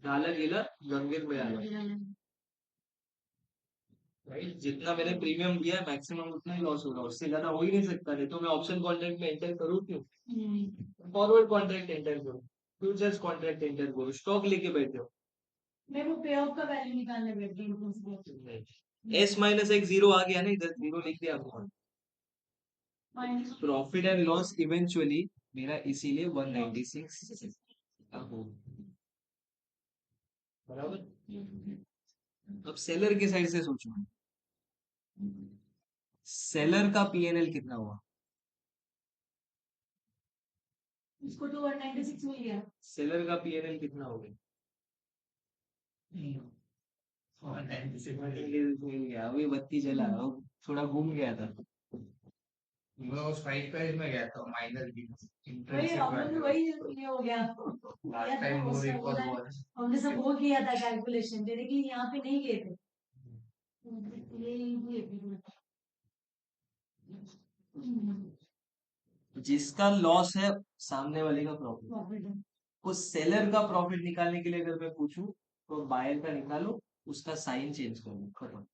डाला गेला गंभीर में आया, राइट। जितना मैंने प्रीमियम दिया है मैक्सिमम उतना ही लॉस होगा, उससे ज्यादा हो ही नहीं सकता, नहीं तो मैं ऑप्शन कॉन्ट्रैक्ट में एंटर करूँ क्यों, फॉरवर्ड कॉन्ट्रैक्ट एंटर करूँ, फ्यूचर्स कॉन्ट्रैक्ट एंटर करूँ, स्टॉक लेके बैठे हो, मैं वो पे ऑफ का वैल्यू निकालने बैठ गई। एस माइनस एक जीरो आ गया ना, इधर जीरो लिख दिया आपको, प्रॉफिट एंड लॉस इवेंचुअली मेरा इसीलिए 196 का हो, बराबर। अब सेलर के साइड से सोचो, सेलर का पीएनएल कितना हुआ, उसको तो 196 मिल गया। सेलर का पीएनएल कितना हो गया, 196 मिल गया, अभी बत्ती जला, वो थोड़ा घूम गया था। मैं उस फाइव पेज में गया था माइनर की वही इंट्रिंसिक हम लोग वैल्यू, वही ये हो गया। लास्ट टाइम वो इक्वल हुआ है। हमने सब वो किया था कैलकुलेशन, लेकिन यहाँ पे नहीं किए थे। जिसका लॉस है सामने वाले का प्रॉफिट, प्रॉफिट है। उस सेलर का प्रॉफिट निकालने के लिए अगर मैं पूछूं तो बायर का निकालो, उसका साइन चेंज कर लो, खत्म,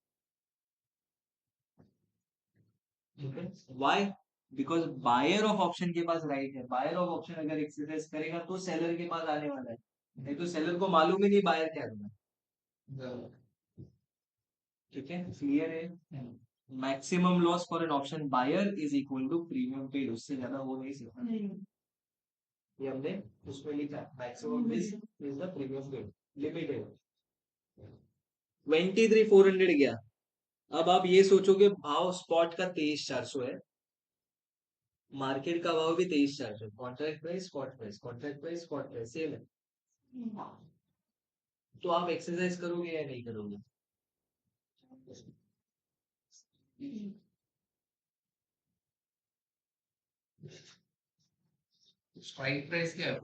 ठीक है। Why, because buyer of option के पास राइट है, बायर ऑफ ऑप्शन अगर एक्सरसाइज करेगा तो सेलर के पास आने वाला है, नहीं तो सेलर को मालूम ही नहीं बायर क्या करना है, ठीक है, क्लियर है। Maximum loss for an option buyer is equal to premium paid, उससे ज्यादा हो नहीं सकता, ये हमने उसमें लिखा, maximum risk is the premium paid, limit है 23,400 गया। अब आप ये सोचोगे भाव स्पॉट का 23,400 है, मार्केट का भाव भी 23,400 है, contract price spot price, contract price spot price same है, तो आप एक्सरसाइज करोगे या नहीं करोगे, स्ट्राइक प्राइस क्या है?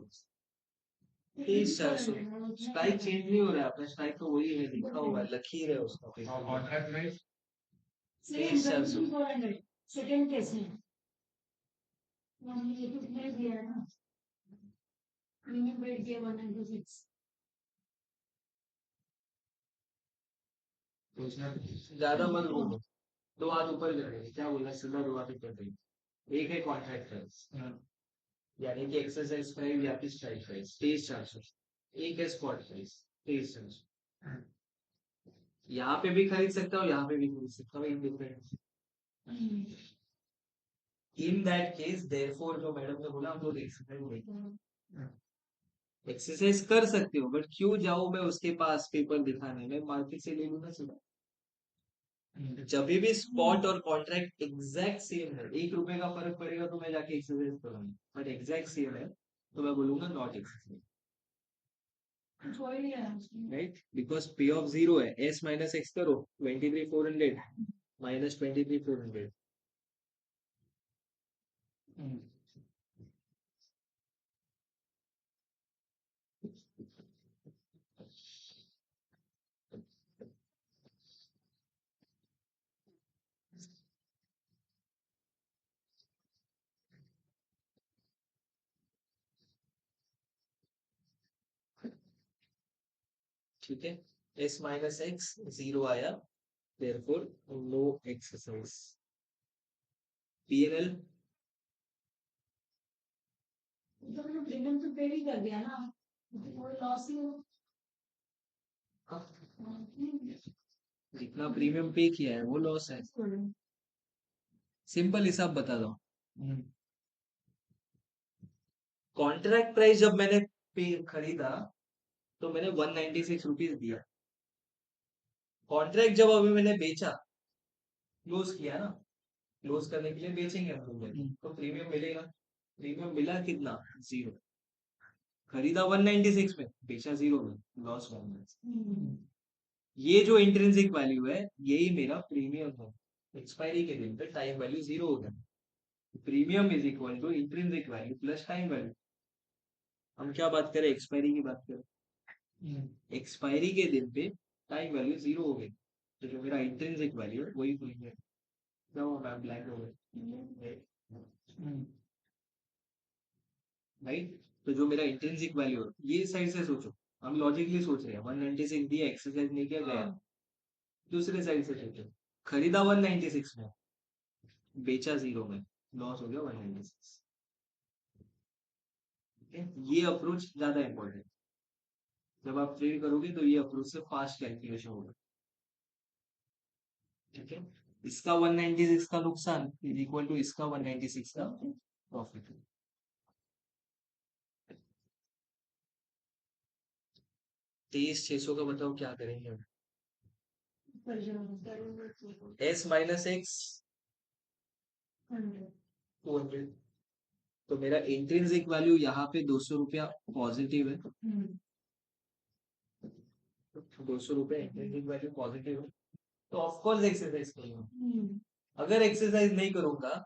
23,400, स्ट्राइक चेंज नहीं हो रहा है, अपना स्ट्राइक तो वही है, लिखा हुआ है, लकीर है उसका, और कॉन्ट्रैक्ट प्राइस 23,400। सेकंड केस में ये तो नहीं दिया है ना, प्रीमियम पेड दिया 196। तो उसमें ज्यादा मत बोलो, दो हाथ ऊपर करेंगे, क्या बोलना, सीधा दो हाथ ऊपर करेंगे, एक है कॉन्ट्रैक्ट प्राइस यानी कि एक्सरसाइज प्राइस या फिर स्ट्राइक प्राइस 23,400, एक है स्पॉट प्राइस 23,400, यहाँ पे भी खरीद सकता हूँ, यहाँ पे भी खरीद सकता हूँ, independent. In that case therefore जो मैडम ने बोला हम लोग एक्सरसाइज नहीं, एक्सरसाइज कर सकते हो, बट क्यों जाऊं मैं उसके पास पेपर दिखाने में, मार्केट से ले लूँ ना सीधा। जब भी स्पॉट और कॉन्ट्रैक्ट एग्जैक्ट सेम है, 1 रुपए का फर्क पड़ेगा तो मैं जाके एक्सरसाइज करूंगा, बट एग्जैक्ट सेम है तो मैं बोलूंगा नॉट एक्सरसाइज, कुछ हो ही नहीं रहा है उसमें। राइट, बिकॉज पे ऑफ जीरो है। एस माइनस एक्स करो, 23,400 माइनस 23,400, ठीक है। एस माइनस एक्स जीरो आया, देयरफॉर नो एक्सरसाइज। पीएनएल तो मैंने प्रीमियम तो पे ही कर दिया ना, वो लॉस ही हो। जितना प्रीमियम पे किया है वो लॉस है। सिंपल हिसाब बता दो, कॉन्ट्रैक्ट प्राइस जब मैंने पे खरीदा तो मैंने 196 रुपीज दिया। कॉन्ट्रैक्ट जब अभी मैंने बेचा, क्लोज किया ना, क्लोज करने के लिए बेचेंगे हम लोग, तो प्रीमियम मिलेगा। प्रीमियम मिला कितना, जीरो। खरीदा 196 में, बेचा जीरो में, लॉस 1। ये जो इंट्रिंसिक वैल्यू है यही मेरा प्रीमियम है। एक्सपायरी के दिन पे टाइम वैल्यू जीरो हो गया। Premium is equal to intrinsic value plus time value. हम क्या बात करें, एक्सपायरी की बात करें। एक्सपायरी के दिन पे टाइम वैल्यू जीरो हो गई, तो जो मेरा इंट्रिंसिक वैल्यू है वही प्रीमियम। क्या हुआ मैम, ब्लैंक हो गए, राइट। तो जो मेरा इंट्रिंसिक वैल्यू है, ये साइड से सोचो, हम लॉजिकली सोच रहे हैं, 196 दिया, एक्सरसाइज नहीं किया गया। दूसरे साइड से सोचो, खरीदा 196 में, बेचा जीरो में, लॉस हो गया 196। ये अप्रोच ज्यादा इंपॉर्टेंट। जब आप ट्रेड करोगे तो ये अप्रोच से फास्ट कैलकुलेशन होगा, ठीक है। इसका 196 का नुकसान इज इक्वल टू इसका 196 का प्रॉफिट। 23,600 का बताओ क्या करेंगे। एस माइनस एक्स 200, तो मेरा इंट्रिंसिक वैल्यू यहाँ पे 200 रुपया पॉजिटिव है। 200 रुपये इंट्रिंसिक वैल्यू पॉजिटिव है, तो ऑफकोर्स एक्सरसाइज करूंगा। अगर एक्सरसाइज नहीं करूंगा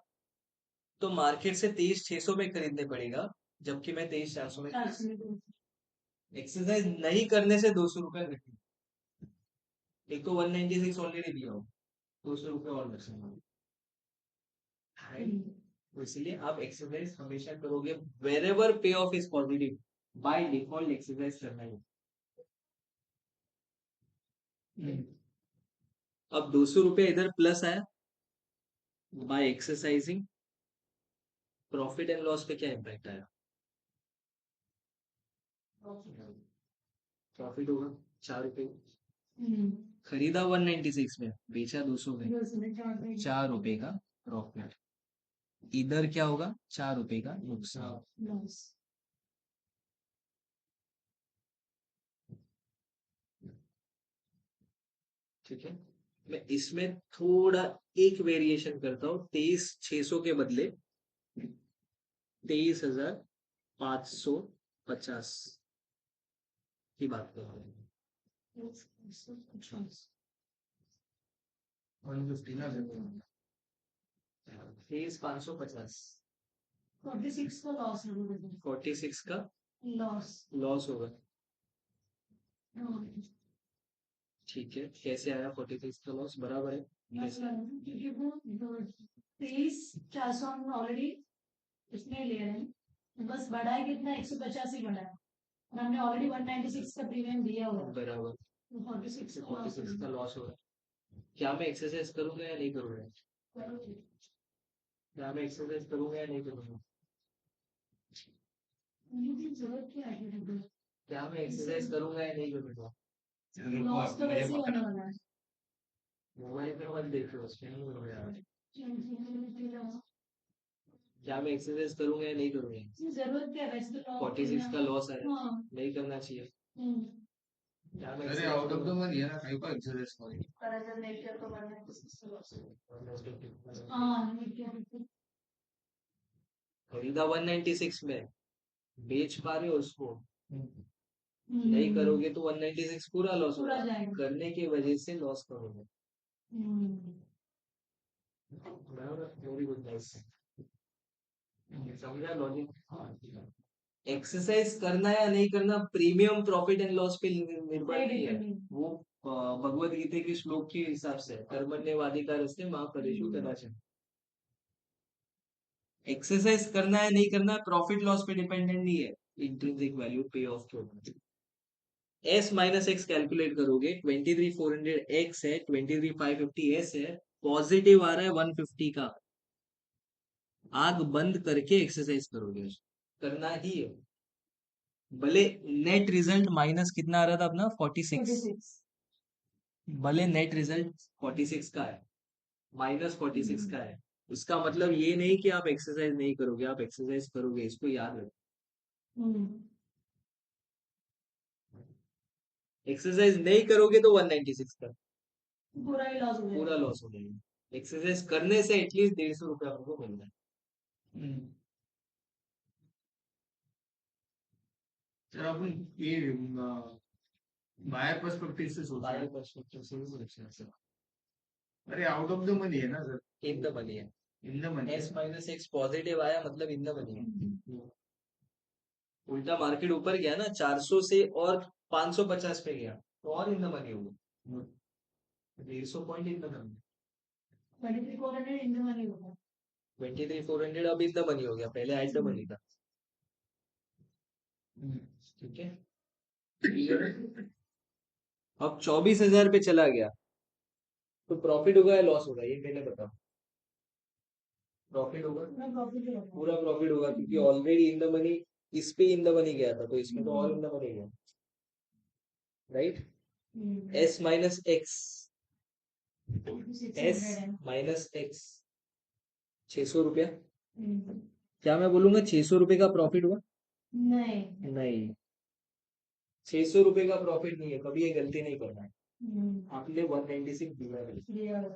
तो मार्केट से 23,600 में खरीदने पड़ेगा, जबकि मैं 23,400 में। एक्सरसाइज नहीं करने से 200 रुपया घटे। एक तो 196 ऑलरेडी दिया हो, 200 रुपये और बचेंगे, तो इसलिए आप एक्सरसाइज हमेशा करोगे wherever payoff is positive, by default exercise करना है। अब 200 रुपये इधर प्लस आया, by exercising, profit and loss पे क्या इम्पैक्ट आया, प्रॉफिट होगा 4 रुपये। खरीदा 196 में, बेचा 200 में, 4 रुपए का प्रॉफिट। इधर क्या होगा, 4 रुपए का नुकसान। ठीक है, मैं इसमें थोड़ा एक वेरिएशन करता हूँ, 23,600 के बदले 23,550 की बात कर रहा हूँ। 23,550, 46 का लॉस है 46 का लॉस। लॉस होगा, ठीक है। कैसे आया 46 का लॉस, बराबर है, क्योंकि वो 23,400 हम ऑलरेडी इसमें ले रहे हैं, बस बढ़ा है कितना, 185 बढ़ा है, और हमने ऑलरेडी 196 का प्रीमियम दिया हुआ है, बराबर। 46 का लॉस होगा। क्या मैं एक्सरसाइज करूंगा या नहीं करूंगा, क्या मैं एक्सरसाइज करूंगा या नहीं करूंगा, जरूरत क्या है, क्या मैं एक्सरसाइज करूंगा या नहीं करूंगा। लॉस तो वैसे ही होने वाला है। मोबाइल पे मत देखो, उसमें नहीं होगा यार। क्या मैं एक्सरसाइज करूंगा या नहीं करूंगा? इसमें जरूरत क्या है वैसे तो 46 का लॉस है, हाँ नहीं करना चाहिए। हम्म, क्या मैं अरे आउट ऑफ द मनी है ना, कहीं पर एक्सरसाइज करो। पर अगर नहीं किया तो करना है तो उससे loss है। exercise हाँ नहीं किया तो खरीदा 196 में, बेच पा रहे हो उसको, नहीं हम्म, करोगे तो 196 पूरा लॉस पूरा होगा, जाएगा करने की वजह से लॉस करोगे। हम्म, वेरी गुड, नाइस। समझा लॉजिक? एक्सरसाइज करना या नहीं करना प्रीमियम प्रॉफिट एंड लॉस पे निर्भर नहीं नहीं है। डिपेंडिंग वो भगवत गीता के श्लोक के हिसाब से, कर्मण्यवाधिकार अस्ते मां फलेषु कदाचन। एक्सरसाइज करना है नहीं करना प्रॉफिट लॉस पे डिपेंडेंट नहीं है, इंट्रिंसिक वैल्यू पे ऑफ के ऊपर। एस माइनस एक्स कैलकुलेट करोगे, 23,400 एक्स है, 23,550 एस है, पॉजिटिव आ रहा है 150 का, आग बंद करके एक्सरसाइज करोगे, करना ही है। भले नेट रिजल्ट माइनस कितना आ रहा था अपना 46, 46 भले नेट रिजल्ट 46 का है, -46 का है, उसका मतलब ये नहीं कि आप एक्सरसाइज नहीं करोगे, आप एक्सरसाइज करोगे, इसको याद रखो। एक्सरसाइज नहीं करोगे तो 196 का पूरा ही लॉस हो पूरा जाएगा लॉस हो जाएगा। एक्सरसाइज करने से एटलीस्ट 150 रुपये आपको मिल रहा है। सर अपन ये बायर पर्सपेक्टिव से सोच रहे बायो हैं। पर्सपेक्टिव से भी सोचना है सर। अरे आउट ऑफ द मनी है ना सर, इन द मनी है, इन द मनी एस है। माइनस एक्स पॉजिटिव आया मतलब इन द मनी है। उल्टा मार्केट ऊपर गया ना 400 से और 550 पे गया तो और इन द मनी होगा, 150 point in the money. 23,400 in the money होगा 23,400 अब इन द मनी हो गया, पहले एट द मनी था। ठीक है, अब 24,000 पे चला गया तो प्रॉफिट होगा या लॉस होगा, ये पहले बताओ। प्रॉफिट होगा, पूरा प्रॉफिट ही होगा पूरा प्रॉफिट होगा, क्योंकि ऑलरेडी इन द मनी, इस पे इन द मनी गया था तो इसमें तो और इन द मनी गया, right. S minus x, S 600 है माइनस एक्स 600 रुपया, क्या मैं बोलूंगा 600 रुपये का प्रॉफिट हुआ? नहीं नहीं, 600 रुपये का प्रॉफिट नहीं है, कभी ये गलती नहीं करना है। आपने 196 दिया है,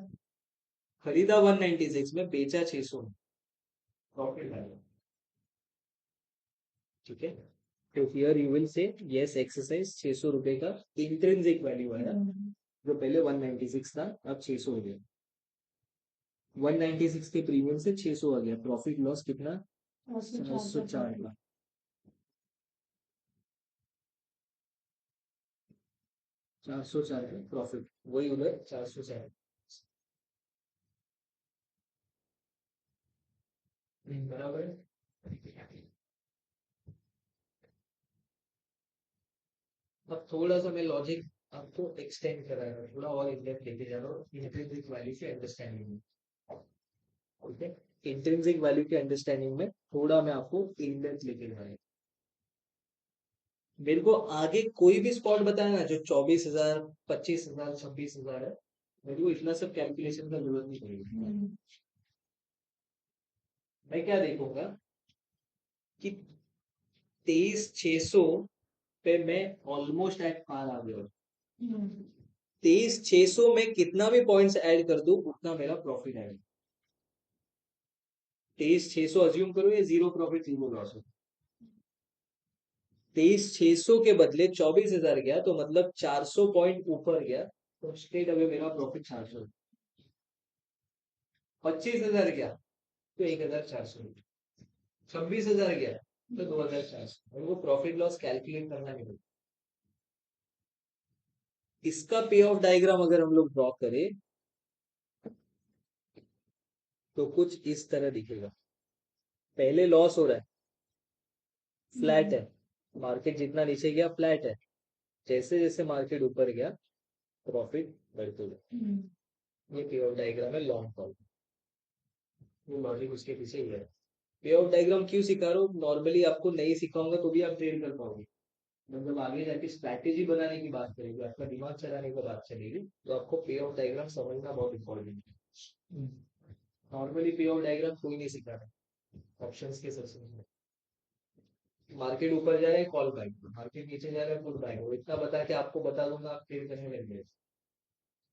खरीदा 196 में, बेचा 600 में, प्रॉफिट आएगा। ठीक है, तो here you will say yes exercise 600 रुपये का इंट्रिंसिक वैल्यू आया, जो पहले 196 था अब 600 हो गया, 196 के प्रीमियम से 600 आ गया, प्रॉफिट लॉस कितना? 404 का। 404 का प्रॉफिट, वही उधर 404। बराबर है। अब थोड़ा सा मैं लॉजिक आपको एक्सटेंड कर रहा हूँ, थोड़ा और इन डेप्थ लेके जा रहा हूँ इंट्रिंसिक वैल्यू के अंडरस्टैंडिंग में। ठीक है, इंट्रिंसिक वैल्यू के अंडरस्टैंडिंग में थोड़ा मैं आपको इन डेप्थ लेके जा रहा हूँ। मेरे को आगे कोई भी स्पॉट बताया ना जो 24,000, 25,000, 26,000 है, मेरे को इतना सब कैलकुलेशन का जरूरत नहीं पड़ेगी। मैं क्या देखूंगा कि 23,600 पे मैं ऑलमोस्ट एट पार आ गया, 23,600 में कितना भी पॉइंट्स ऐड कर दूं उतना मेरा प्रॉफिट आएगा। 23,600 अज्यूम करो ये जीरो प्रॉफिट जीरो लॉस हो, 23,600 के बदले 24,000 गया तो मतलब 400 पॉइंट ऊपर गया, तो स्ट्रेट अवे मेरा प्रॉफिट 400। 25,000 गया तो 1,400, 26,000 गया तो 2,400, और वो प्रॉफिट लॉस कैलकुलेट करना नहीं पड़ता। इसका पे ऑफ डायग्राम अगर हम लोग ड्रॉ करें तो कुछ इस तरह दिखेगा। पहले लॉस हो रहा है, फ्लैट है, मार्केट जितना नीचे गया फ्लैट है, जैसे जैसे मार्केट ऊपर गया प्रॉफिट बढ़ते गया। ये पे ऑफ डायग्राम है लॉन्ग टर्म, वो लॉजिक उसके पीछे ही है। पे ऑफ डायग्राम क्यों सिखा रहा हूँ, नॉर्मली आपको नहीं सिखाऊंगा तो भी आप ट्रेड कर पाओगे, मतलब आगे जाके स्ट्रैटेजी बनाने की बात करेगी, आपका दिमाग चलाने की बात चलेगी, तो आपको पे ऑफ डायग्राम समझना बहुत इंपॉर्टेंट है। नॉर्मली पे ऑफ डायग्राम कोई नहीं सिखा रहा, ऑप्शंस के सबसे मार्केट ऊपर जा रहा है कॉल बैक, मार्केट नीचे जा रहा है पुल बैक, इतना बता के आपको बता दूंगा आप ट्रेड करने लग गए।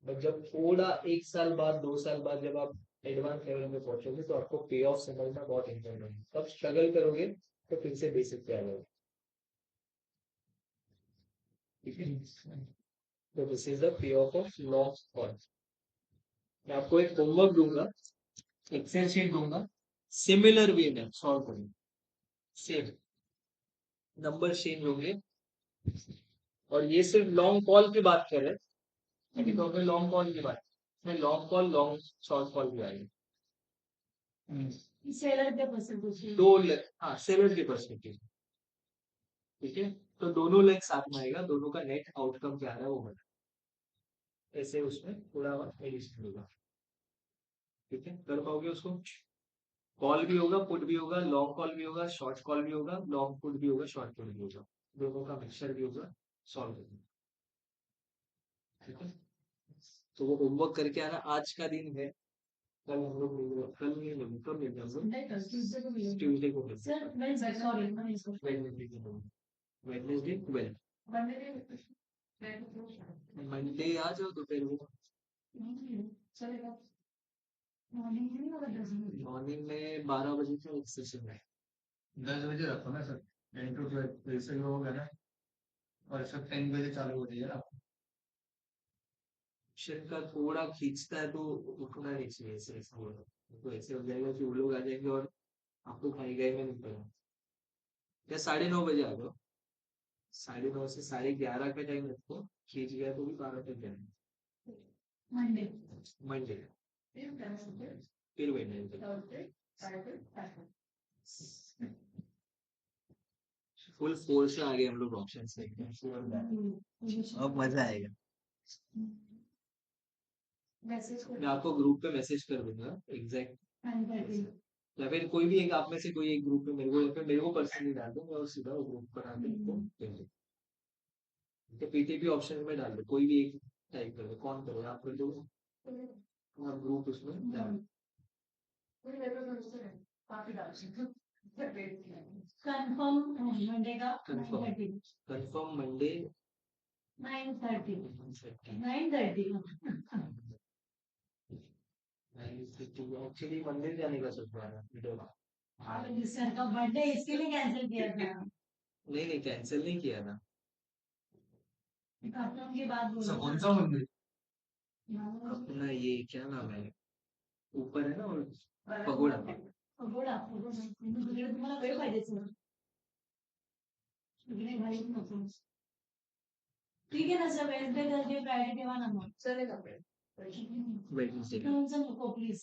बट जब थोड़ा 1 साल बाद 2 साल बाद जब आप एडवांस लेवल में पहुंचोगे तो आपको पे ऑफ समझना बहुत इंपॉर्टेंट है, तब स्ट्रगल करोगे तो फिर से बेसिक पे आ जाओगे। ठीक है, तो this is the pay of long call. मैं आपको एक होमवर्क दूंगा, एक्सेल शीट दूंगा, सिमिलर वे में सॉल्व करेंगे, सेम नंबर चेंज होंगे। और ये सिर्फ लॉन्ग कॉल की बात कर रहे हैं, अभी तो अपने लॉन्ग कॉल की बात, long call long short call भी आएगी। सेलर के परसेंटेज दो हाँ सेलर के परस्पेक्टिव, ठीक है, तो दोनों लेग साथ में आएगा, दोनों का नेट आउटकम क्या आ रहा है वो बता, ऐसे उसमें थोड़ा एडिशन होगा। ठीक है, कर पाओगे उसको? कॉल भी होगा, पुट भी होगा, लॉन्ग कॉल भी होगा, शॉर्ट कॉल भी होगा, लॉन्ग पुट भी होगा, शॉर्ट पुट भी होगा, दोनों का मिक्सचर भी होगा, सॉल्व करना। ठीक है, तो वो होमवर्क करके आना, आज का दिन है, कल हम लोग मिलेंगे, कल नहीं मिलेंगे, कब मिलते हैं हम लोग? ट्यूसडे को मिलेंगे ट्यूजडे को मिलते सर। वेडनेसडे सॉरी हैं, वेडनेसडे 12, मंडे आ जाओ दोपहर को। चलेगा। मॉर्निंग में और 10 बजे। मॉर्निंग में 12 बजे से एक सेशन है। 10 बजे रखो ना सर, 10 to 12 वैसे ही होगा ना, और सब 10 बजे चालू हो जाएगा। शिफ्ट का थोड़ा खींचता है तो उठना नहीं चाहिए, ऐसे ऐसा होगा तो ऐसे हो जाएगा कि वो लोग आ जाएंगे और आपको खाई गए में नहीं पड़ेगा। या 9:30 बजे आ जाओ, 9:30 से 11:30 का टाइम रखो, खींच गया तो भी 12 तक जाएंगे। मंडे मंडे फिर वेडनेसडे फिर Wednesday Thursday Friday Saturday. Full force से आगे हम लोग ऑप्शन से अब मजा आएगा। मैसेज मैं आपको ग्रुप पे मैसेज कर दूंगा एग्जैक्ट, या फिर कोई भी एक आप में से कोई एक ग्रुप में मेरे को, या फिर मेरे को पर्सनली डाल दो, मैं सीधा वो ग्रुप पर आके आपको भेज दूँ। तो पीटीपी ऑप्शन में डाल दो, कोई भी एक टाइप कर दो, कौन करो आप कर दो, आप ग्रुप उसमें डाल दो। कंफर्म मंडे का कंफर्म 9:30 कंफर्म मंडे 9:30 9:30 एक्चुअली मंदिर जाने का सोच रहा था। सर का बर्थडे इसके लिए कैंसिल किया था। नहीं नहीं कैंसिल नहीं किया था। कंफर्म की बात सर बोलो कौन सा मंदिर? अपना ये क्या नाम है, ऊपर है ना और पगोड़ा। पगोड़ा पगोड़ा तुम्हाला वेळ पाहिजे सर। ठीक है ना सर, वेडनेसडे थर्सडे फ्राइडे ठेवा ना मग चलेगा वेडनेसडे नको प्लीज।